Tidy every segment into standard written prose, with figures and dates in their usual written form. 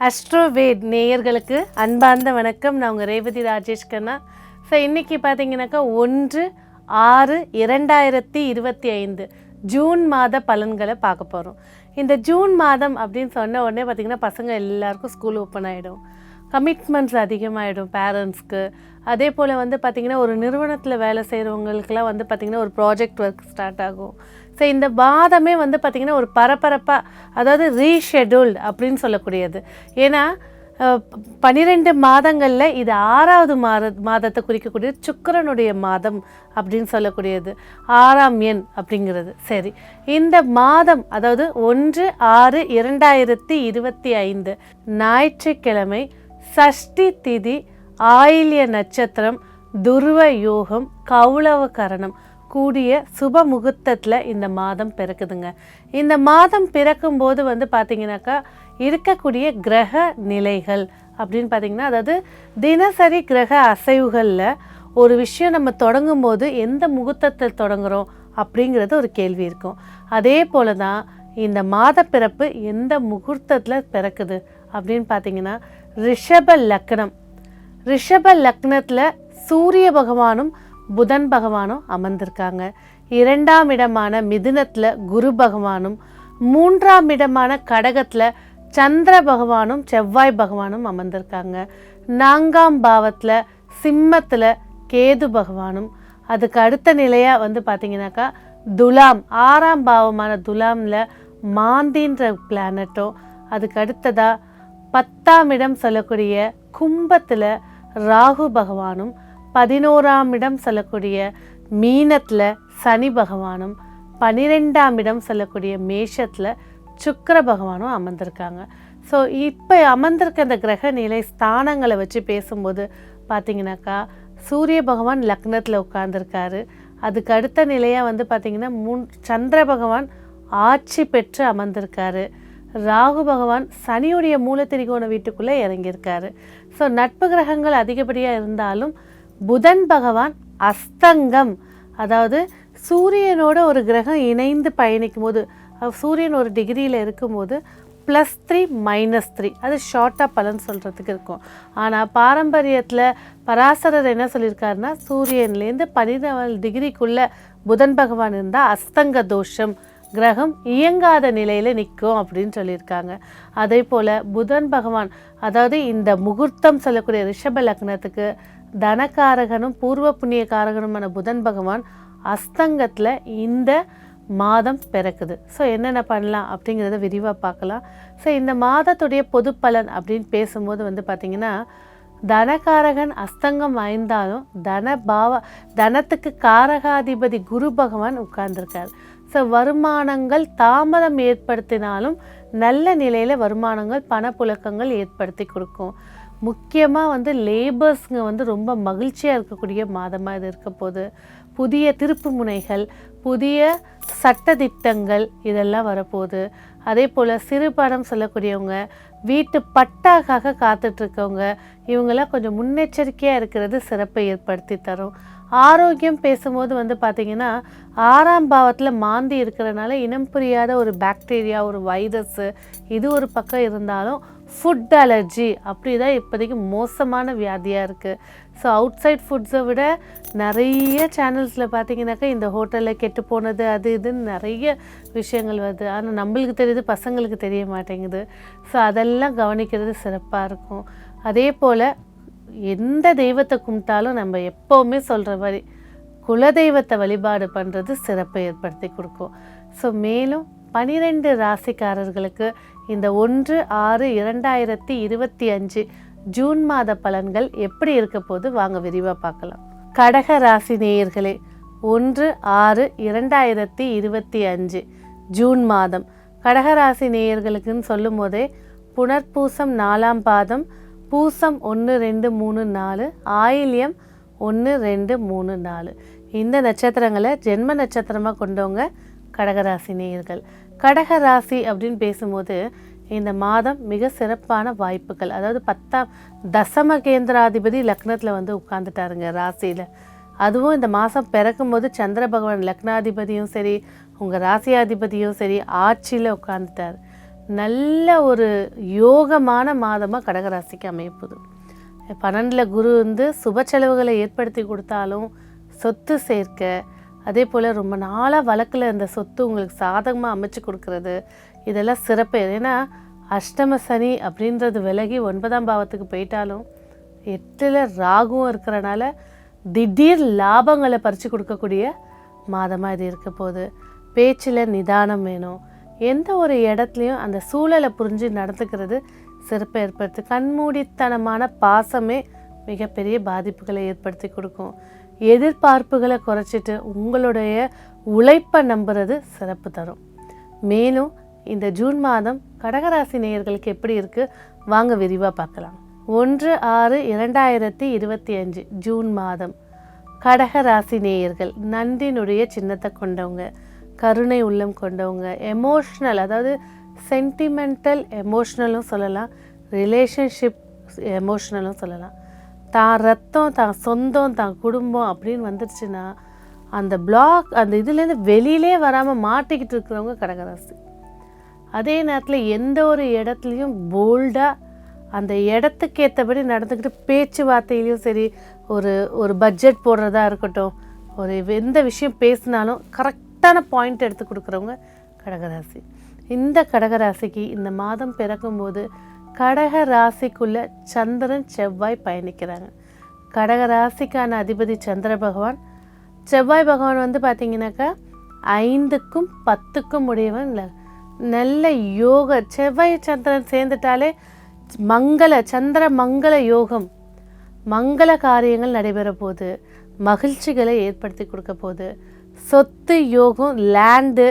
அஸ்ட்ரோவேட் நேயர்களுக்கு அன்பார்ந்த வணக்கம். நான் உங்கள் ரேவதி ராஜேஷ் கண்ணா. ஸோ இன்றைக்கி பார்த்தீங்கன்னாக்கா 1/6/2025 ஜூன் மாத பலன்களை பார்க்க போகிறோம். இந்த ஜூன் மாதம் அப்படின்னு சொன்ன உடனே பார்த்திங்கன்னா பசங்க எல்லாருக்கும் ஸ்கூல் ஓப்பன் ஆகிடும், கமிட்மெண்ட்ஸ் அதிகமாகிடும் பேரண்ட்ஸ்க்கு. அதே போல் வந்து பார்த்திங்கன்னா ஒரு நிறுவனத்தில் வேலை செய்கிறவங்களுக்கெல்லாம் வந்து பார்த்திங்கன்னா ஒரு ப்ராஜெக்ட் ஒர்க் ஸ்டார்ட் ஆகும். ஸோ இந்த மாதமே வந்து பார்த்திங்கன்னா ஒரு பரபரப்பாக, அதாவது ரீஷெடியூல்டு அப்படின்னு சொல்லக்கூடியது. ஏன்னா 12 மாதங்களில் இது 6வது மாதத்தை குறிக்கக்கூடிய சுக்கிரனுடைய மாதம் அப்படின்னு சொல்லக்கூடியது, 6ஆம் எண் அப்படிங்கிறது. சரி, இந்த மாதம் அதாவது 1/6/2025 ஞாயிற்றுக்கிழமை, சஷ்டி திதி, ஆயில்ய நட்சத்திரம், துருவ யோகம், கௌளவ கரணம் கூடிய சுப முகூர்த்தத்தில் இந்த மாதம் பிறக்குதுங்க. இந்த மாதம் பிறக்கும்போது வந்து பார்த்திங்கனாக்கா இருக்கக்கூடிய கிரக நிலைகள் அப்படின்னு பார்த்திங்கன்னா, அதாவது தினசரி கிரக அசைவுகளில் ஒரு விஷயம் நம்ம தொடங்கும் போது எந்த முகூர்த்தத்தில் தொடங்குகிறோம் அப்படிங்கிறது ஒரு கேள்வி இருக்கும். அதே போல் தான் இந்த மாத பிறப்பு எந்த முகூர்த்தத்தில் பிறக்குது அப்படின்னு பார்த்திங்கன்னா, ரிஷப லக்னம். ரிஷப லக்னத்தில் சூரிய பகவானும் புதன் பகவானும் அமர்ந்திருக்காங்க. 2ஆம் இடமான மிதுனத்தில் குரு பகவானும், 3ஆம் இடமான கடகத்தில் சந்திர பகவானும் செவ்வாய் பகவானும் அமர்ந்திருக்காங்க. 4ஆம் பாவத்தில் சிம்மத்தில் கேது பகவானும், அதுக்கு அடுத்த நிலையாக வந்து பார்த்திங்கனாக்கா துலாம், 6ஆம் பாவமான துலாமில் மாந்தின்ற பிளானட்டும், அதுக்கு அடுத்ததாக 10ஆம் இடம் சொல்லக்கூடிய கும்பத்தில் ராகு பகவானும், 11ஆம் இடம் சொல்லக்கூடிய மீனத்தில் சனி பகவானும், 12ஆம் இடம் சொல்லக்கூடிய மேஷத்தில் சுக்கிர பகவானும் அமர்ந்திருக்காங்க. ஸோ இப்போ அமர்ந்திருக்க அந்த கிரக நிலை ஸ்தானங்களை வச்சு பேசும்போது பார்த்திங்கனாக்கா சூரிய பகவான் லக்னத்தில் உட்கார்ந்துருக்காரு. அதுக்கு அடுத்த நிலையாக வந்து பார்த்திங்கன்னா சந்திர பகவான் ஆட்சி பெற்று அமர்ந்திருக்காரு. ராகு பகவான் சனியுடைய மூலத்திரிகோண வீட்டுக்குள்ளே இறங்கியிருக்காரு. ஸோ நட்பு கிரகங்கள் அதிகப்படியாக இருந்தாலும் புதன் பகவான் அஸ்தங்கம், அதாவது சூரியனோட ஒரு கிரகம் இணைந்து பயணிக்கும் போது, சூரியன் ஒரு டிகிரியில் இருக்கும்போது +3 -3 அது ஷார்ட்டாக பலன் சொல்கிறதுக்கு இருக்கும். ஆனால் பாரம்பரியத்தில் பராசரர் என்ன சொல்லியிருக்காருன்னா, சூரியன்லேருந்து 14 டிகிரிக்குள்ளே புதன் பகவான் இருந்தால் அஸ்தங்க தோஷம், கிரகம் இயங்காத நிலையில் நிற்கும் அப்படின்னு சொல்லியிருக்காங்க. அதே போல் புதன் பகவான், அதாவது இந்த முகூர்த்தம் சொல்லக்கூடிய ரிஷப லக்னத்துக்கு தனகாரகனும் பூர்வ புண்ணிய காரகனுமான புதன் பகவான் அஸ்தங்கத்தில் இந்த மாதம் பிறக்குது. ஸோ என்னென்ன பண்ணலாம் அப்படிங்கிறத விரிவாக பார்க்கலாம். ஸோ இந்த மாதத்துடைய பொது பலன் அப்படின்னு பேசும்போது வந்து பார்த்திங்கன்னா, தனகாரகன் அஸ்தங்கம் வாய்ந்தாலும் தனத்துக்கு காரகாதிபதி குரு பகவான் உட்கார்ந்துருக்கார். ஸோ வருமானங்கள் தாமதம் ஏற்படுத்தினாலும் நல்ல நிலையில் வருமானங்கள் பணப்புழக்கங்கள் ஏற்படுத்தி கொடுக்கும். முக்கியமாக வந்து லேபர்ஸுங்க வந்து ரொம்ப மகிழ்ச்சியாக இருக்கக்கூடிய மாதமாக இது இருக்க போது. புதிய திருப்பு முனைகள், புதிய சட்டதிட்டங்கள் இதெல்லாம் வரப்போகுது. அதே போல் சிறு பணம் சொல்லக்கூடியவங்க, வீட்டு பட்டாக்காக காத்துட்ருக்கவங்க, இவங்கெல்லாம் கொஞ்சம் முன்னெச்சரிக்கையாக இருக்கிறது சிறப்பை ஏற்படுத்தி தரும். ஆரோக்கியம் பேசும்போது வந்து பார்த்திங்கன்னா 6ஆம் பாவத்தில் மாந்தி இருக்கிறனால இனம் புரியாத ஒரு பாக்டீரியா, ஒரு வைரஸ்ஸு இது ஒரு பக்கம் இருந்தாலும் ஃபுட் அலர்ஜி அப்படி தான் இப்போதைக்கு மோசமான வியாதியாக இருக்குது. ஸோ அவுட் சைட் ஃபுட்ஸை விட நிறைய சேனல்ஸில் பார்த்திங்கனாக்கா இந்த ஹோட்டலில் கெட்டு போனது அது இதுன்னு நிறைய விஷயங்கள் வருது. ஆனால் நம்மளுக்கு தெரியுது, பசங்களுக்கு தெரிய மாட்டேங்குது. ஸோ அதெல்லாம் கவனிக்கிறது சிறப்பாக இருக்கும். அதே போல் எந்த தெய்வத்தை கும்பிட்டாலும் நம்ம எப்போவுமே சொல்கிற மாதிரி குலதெய்வத்தை வழிபாடு பண்ணுறது சிறப்பை ஏற்படுத்தி கொடுக்கும். ஸோ மேலும் 12 ராசிக்காரர்களுக்கு இந்த 1/6/2025 ஜூன் மாத பலன்கள் எப்படி இருக்க போது வாங்க விரிவாக பார்க்கலாம். கடக ராசி நேயர்களே, 1/6/2025 ஜூன் மாதம் கடகராசி நேயர்களுக்குன்னு சொல்லும் போதே புனர்பூசம் 4ஆம் பாதம், பூசம் 1, 2, 3, 4, ஆயில்யம் 1, 2, 3, 4 இந்த நட்சத்திரங்களை ஜென்ம நட்சத்திரமாக கொண்டவங்க கடகராசி நேயர்கள். கடகராசி அப்படின்னு பேசும்போது இந்த மாதம் மிக சிறப்பான வாய்ப்புகள், அதாவது 10ஆம் தசம கேந்திராதிபதி லக்னத்தில் வந்து உட்காந்துட்டாருங்க ராசியில். அதுவும் இந்த மாதம் பிறக்கும்போது சந்திர பகவான் லக்னாதிபதியும் சரி, உங்கள் ராசியாதிபதியும் சரி ஆட்சியில் உட்காந்துட்டார். நல்ல ஒரு யோகமான மாதமாக கடகராசிக்கு அமையப்போகுது. 12ல் குரு வந்து சுப செலவுகளை ஏற்படுத்தி கொடுத்தாலும் சொத்து சேர்க்க, அதே போல் ரொம்ப நாளாக வழக்கில் இருந்த சொத்து உங்களுக்கு சாதகமாக அமைச்சு கொடுக்கறது, இதெல்லாம் சிறப்பு. ஏன்னா அஷ்டம சனி அப்படின்றது விலகி 9ஆம் பாவத்துக்கு போயிட்டாலும் 8ல் ராகுவும் இருக்கிறனால திடீர் லாபங்களை பறித்து கொடுக்கக்கூடிய மாதமாக இது இருக்க போகுது. பேச்சில் நிதானம் வேணும். எந்த ஒரு இடத்துலையும் அந்த சூழலை புரிஞ்சு நடந்துக்கிறது சிறப்பை ஏற்படுத்து. கண்மூடித்தனமான பாசமே மிகப்பெரிய பாதிப்புகளை ஏற்படுத்தி கொடுக்கும். எதிர்பார்ப்புகளை குறைச்சிட்டு உங்களுடைய உழைப்பை நம்புறது சிறப்பு தரும். மேலும் இந்த ஜூன் மாதம் கடகராசி நேயர்களுக்கு எப்படி இருக்குது வாங்க விரிவாக பார்க்கலாம். 1/6/2025 ஜூன் மாதம் கடகராசி நேயர்கள் நன்றினுடைய சின்னத்தை கொண்டவங்க, கருணை உள்ளம் கொண்டவங்க, எமோஷ்னல், அதாவது சென்டிமெண்டல் எமோஷ்னலும் சொல்லலாம், ரிலேஷன்ஷிப் எமோஷ்னலும் சொல்லலாம். தான் ரத்தம், தான் சொந்தம், தான் குடும்பம் அப்படின்னு வந்துடுச்சுன்னா அந்த பிளாக், அந்த இதுலேருந்து வெளியிலே வராமல் மாட்டிக்கிட்டு இருக்கிறவங்க கடகராசி. அதே நேரத்தில் எந்த ஒரு இடத்துலையும் போல்டாக அந்த இடத்துக்கு ஏற்றபடி நடந்துக்கிட்டு பேச்சுவார்த்தையிலையும் சரி, ஒரு பட்ஜெட் போடுறதா இருக்கட்டும், ஒரு எந்த விஷயம் பேசினாலும் கரெக்டான பாயிண்ட் எடுத்து கொடுக்குறவங்க கடகராசி. இந்த கடகராசிக்கு இந்த மாதம் பிறக்கும்போது கடகராசிக்குள்ளே சந்திரன் செவ்வாய் பயணிக்கிறாங்க. கடகராசிக்கான அதிபதி சந்திர பகவான். செவ்வாய் பகவான் வந்து பார்த்திங்கனாக்கா 5க்கும் 10க்கும் உடையவன். நல்ல யோக செவ்வாய் சந்திரன் சேர்ந்துட்டாலே சந்திர மங்கள யோகம், மங்கள காரியங்கள் நடைபெற போது, மகிழ்ச்சிகளை ஏற்படுத்தி கொடுக்க போகுது. சொத்து யோகம், லேண்டு,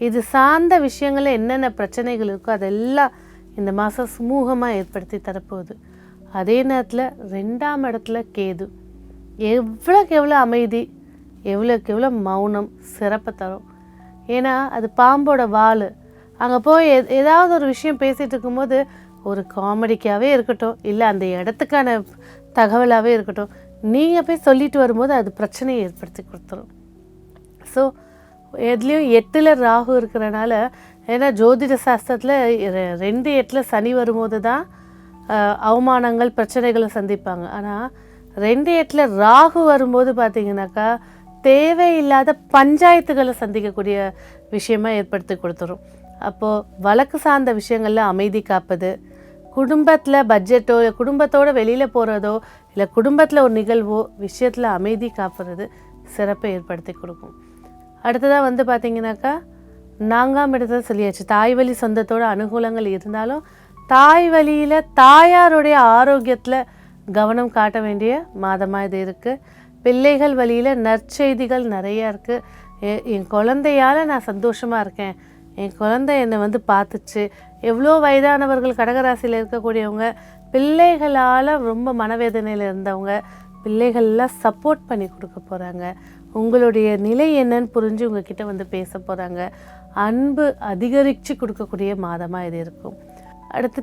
இது சார்ந்த விஷயங்களில் என்னென்ன பிரச்சனைகள் இருக்கோ அதெல்லாம் இந்த மாதம் சுமூகமாக ஏற்படுத்தி தரப்போகுது. அதே நேரத்தில் 2ஆம் இடத்துல கேது. எவ்வளோக்கு எவ்வளோ அமைதி, எவ்வளோக்கு எவ்வளோ மௌனம் சிறப்பை தரும். ஏன்னா அது பாம்போட வால். அங்கே போய் ஏதாவது ஒரு விஷயம் பேசிகிட்டு இருக்கும்போது ஒரு காமெடிக்காகவே இருக்கட்டும், இல்லை அந்த இடத்துக்கான தகவலாகவே இருக்கட்டும், நீங்கள் போய் சொல்லிட்டு வரும்போது அது பிரச்சனையை ஏற்படுத்தி கொடுத்துரும். ஸோ எதுலேயும் 8ல் ராகு இருக்கிறனால, ஏன்னா ஜோதிட சாஸ்திரத்தில் 2/8 சனி வரும்போது தான் அவமானங்கள் பிரச்சனைகளை சந்திப்பாங்க. ஆனால் 2/8 ராகு வரும்போது பார்த்திங்கனாக்கா தேவையில்லாத பஞ்சாயத்துகளை சந்திக்கக்கூடிய விஷயமாக ஏற்படுத்தி கொடுத்துரும். அப்போது வழக்கு சார்ந்த விஷயங்களில் அமைதி காப்பது, குடும்பத்தில் பட்ஜெட்டோ, குடும்பத்தோடு வெளியில் போகிறதோ, இல்லை குடும்பத்தில் ஒரு நிகழ்வோ விஷயத்தில் அமைதி காப்புறது சிறப்பை ஏற்படுத்தி கொடுக்கும். அடுத்ததாக வந்து பார்த்திங்கனாக்கா 4ஆம் இடத்துல சொல்லியாச்சு, தாய் வழி சொந்தத்தோட அனுகூலங்கள் இருந்தாலும் தாய் வழியில் தாயாருடைய ஆரோக்கியத்தில் கவனம் காட்ட வேண்டிய மாதமாக இது இருக்குது. பிள்ளைகள் வழியில் நற்செய்திகள் நிறையா இருக்குது. என் குழந்தையால் நான் சந்தோஷமாக இருக்கேன், என் குழந்தை என்னை வந்து பார்த்துச்சு. எவ்வளோ வயதானவர்கள் கடகராசியில் இருக்கக்கூடியவங்க பிள்ளைகளால் ரொம்ப மனவேதனையில் இருந்தவங்க பிள்ளைகள்லாம் சப்போர்ட் பண்ணி கொடுக்க போகிறாங்க. உங்களுடைய நிலை என்னன்னு புரிஞ்சு உங்ககிட்ட வந்து பேச போகிறாங்க. அன்பு அதிகரித்து கொடுக்கக்கூடிய மாதமாக இது இருக்கும். அடுத்து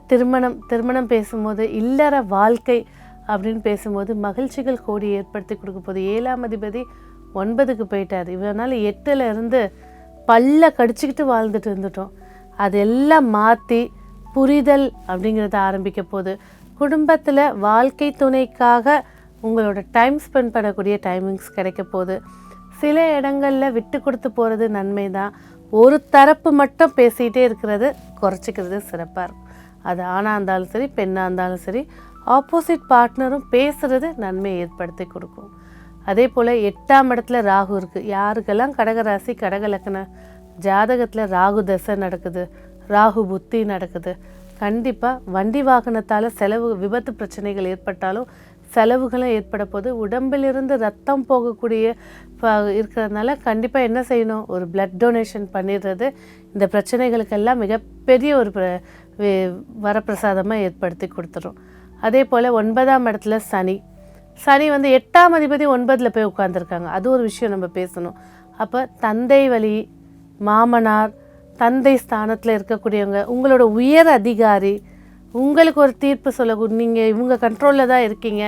திருமணம் பேசும்போது, இல்லற வாழ்க்கை அப்படின்னு பேசும்போது மகிழ்ச்சிகள் கோடி ஏற்படுத்தி கொடுக்க போகுது. 7ஆம் அதிபதி 9க்கு போயிட்டார். இவனால் 8ல் இருந்து பல்ல கடிச்சிக்கிட்டு வாழ்ந்துட்டு இருந்துட்டோம். அதெல்லாம் மாற்றி புரிதல் அப்படிங்கிறத ஆரம்பிக்க போகுது. குடும்பத்தில் வாழ்க்கை துணைக்காக உங்களோட டைம் ஸ்பெண்ட் பண்ணக்கூடிய டைமிங்ஸ் கிடைக்க போகுது. சில இடங்களில் விட்டு கொடுத்து போகிறது நன்மை தான். ஒரு தரப்பு மட்டும் பேசிகிட்டே இருக்கிறது குறைச்சிக்கிறது சிறப்பாக இருக்கும். அது ஆணாக இருந்தாலும் சரி, பெண்ணாக இருந்தாலும் சரி, ஆப்போசிட் பார்ட்னரும் பேசுகிறது நன்மையை ஏற்படுத்தி கொடுக்கும். அதே போல் 8ஆம் இடத்துல ராகு இருக்குது. யாருக்கெல்லாம் கடகராசி கடகலக்கண ஜாதகத்தில் ராகு தசை நடக்குது, ராகு புத்தி நடக்குது, கண்டிப்பாக வண்டி வாகனத்தால் விபத்து பிரச்சனைகள் ஏற்பட்டாலும் செலவுகளும் ஏற்பட போது. உடம்பிலிருந்து ரத்தம் போகக்கூடிய இருக்கிறதுனால கண்டிப்பாக என்ன செய்யணும், ஒரு பிளட் டொனேஷன் பண்ணிடுறது இந்த பிரச்சனைகளுக்கெல்லாம் மிகப்பெரிய ஒரு வரப்பிரசாதமாக ஏற்படுத்தி கொடுத்துரும். அதே போல் 9ஆம் இடத்துல சனி வந்து 8ஆம் அதிபதி 9ல் போய் உட்காந்துருக்காங்க. அது ஒரு விஷயம் நம்ம பேசணும். அப்போ தந்தை வழி, மாமனார், தந்தை ஸ்தானத்தில் இருக்கக்கூடியவங்க, உங்களோட உயர் அதிகாரி, உங்களுக்கு ஒரு தீர்ப்பு சொல்லக்கூடிய, நீங்கள் இவங்க கண்ட்ரோலில் தான் இருக்கீங்க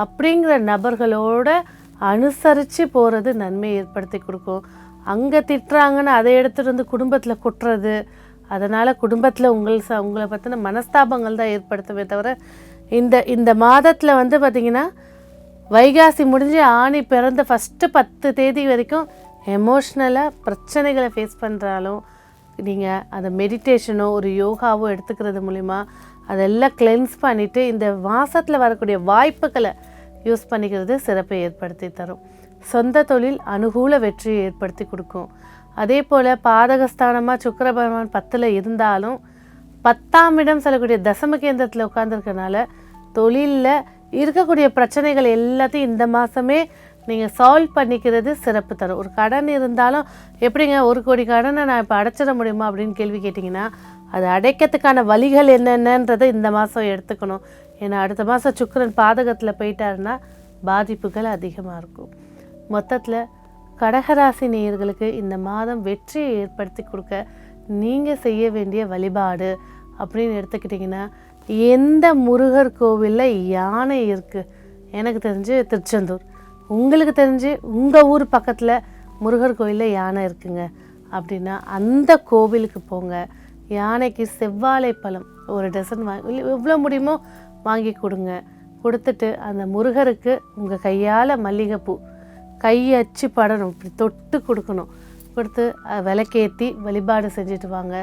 அப்படிங்கிற நபர்களோட அனுசரித்து போகிறது நன்மையை ஏற்படுத்தி கொடுக்கும். அங்கே திட்டுறாங்கன்னு அதை எடுத்துகிட்டு வந்து குடும்பத்தில் கொட்டுறது, அதனால் குடும்பத்தில் உங்களை பற்றின மனஸ்தாபங்கள் தான் ஏற்படுத்துமே தவிர இந்த மாதத்தில் வந்து பார்த்திங்கன்னா வைகாசி முடிஞ்சு ஆணி பிறந்த ஃபஸ்ட்டு 10 தேதி வரைக்கும் எமோஷ்னலாக பிரச்சனைகளை ஃபேஸ் பண்ணுறாலும் நீங்கள் அந்த மெடிடேஷனோ ஒரு யோகாவோ எடுத்துக்கிறது மூலிமா அதெல்லாம் கிளென்ஸ் பண்ணிவிட்டு இந்த மாதத்தில் வரக்கூடிய வாய்ப்புகளை யூஸ் பண்ணிக்கிறது சிறப்பை ஏற்படுத்தி தரும். சொந்த தொழில் அனுகூல வெற்றியை ஏற்படுத்தி கொடுக்கும். அதே போல் பாதகஸ்தானமாக சுக்கிர பகவான் 10ல் இருந்தாலும் 10ஆம் இடம் சொல்லக்கூடிய தசம கேந்திரத்தில் உட்காந்துருக்கனால தொழிலில் இருக்கக்கூடிய பிரச்சனைகள் எல்லாத்தையும் இந்த மாதமே நீங்கள் சால்வ் பண்ணிக்கிறது சிறப்பு தரும். ஒரு கடன் இருந்தாலும் எப்படிங்க 1 கோடி கடனை நான் இப்போ அடைச்சிட முடியுமா அப்படின்னு கேள்வி கேட்டிங்கன்னா அது அடைக்கிறதுக்கான வழிகள் என்னென்னன்றதை இந்த மாதம் எடுத்துக்கணும். ஏன்னா அடுத்த மாதம் சுக்கிரன் பாதகத்தில் போயிட்டாருன்னா பாதிப்புகள் அதிகமாக இருக்கும். மொத்தத்தில் கடகராசி நேயர்களுக்கு இந்த மாதம் வெற்றியை ஏற்படுத்தி கொடுக்க நீங்கள் செய்ய வேண்டிய வழிபாடு அப்படின்னு எடுத்துக்கிட்டிங்கன்னா, எந்த முருகர் கோவிலில் யானை இருக்குது, எனக்கு தெரிஞ்சு திருச்செந்தூர், உங்களுக்கு தெரிஞ்சு உங்கள் ஊர் பக்கத்தில் முருகர் கோவிலில் யானை இருக்குங்க அப்படின்னா அந்த கோவிலுக்கு போங்க. யானைக்கு செவ்வாழை பழம் ஒரு டசன் எவ்வளோ முடியுமோ வாங்கி கொடுங்க. கொடுத்துட்டு அந்த முருகருக்கு உங்கள் கையால் மல்லிகைப்பூ கை அச்சு படணும், இப்படி தொட்டு கொடுக்கணும். கொடுத்து விளக்கேற்றி வழிபாடு செஞ்சுட்டு வாங்க.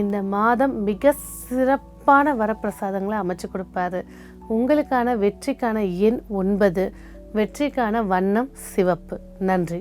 இந்த மாதம் மிக சிறப்பான வரப்பிரசாதங்களை அமைச்சு கொடுப்பாரு. உங்களுக்கான வெற்றிக்கான எண் 9, வெற்றிக்கான வண்ணம் சிவப்பு. நன்றி.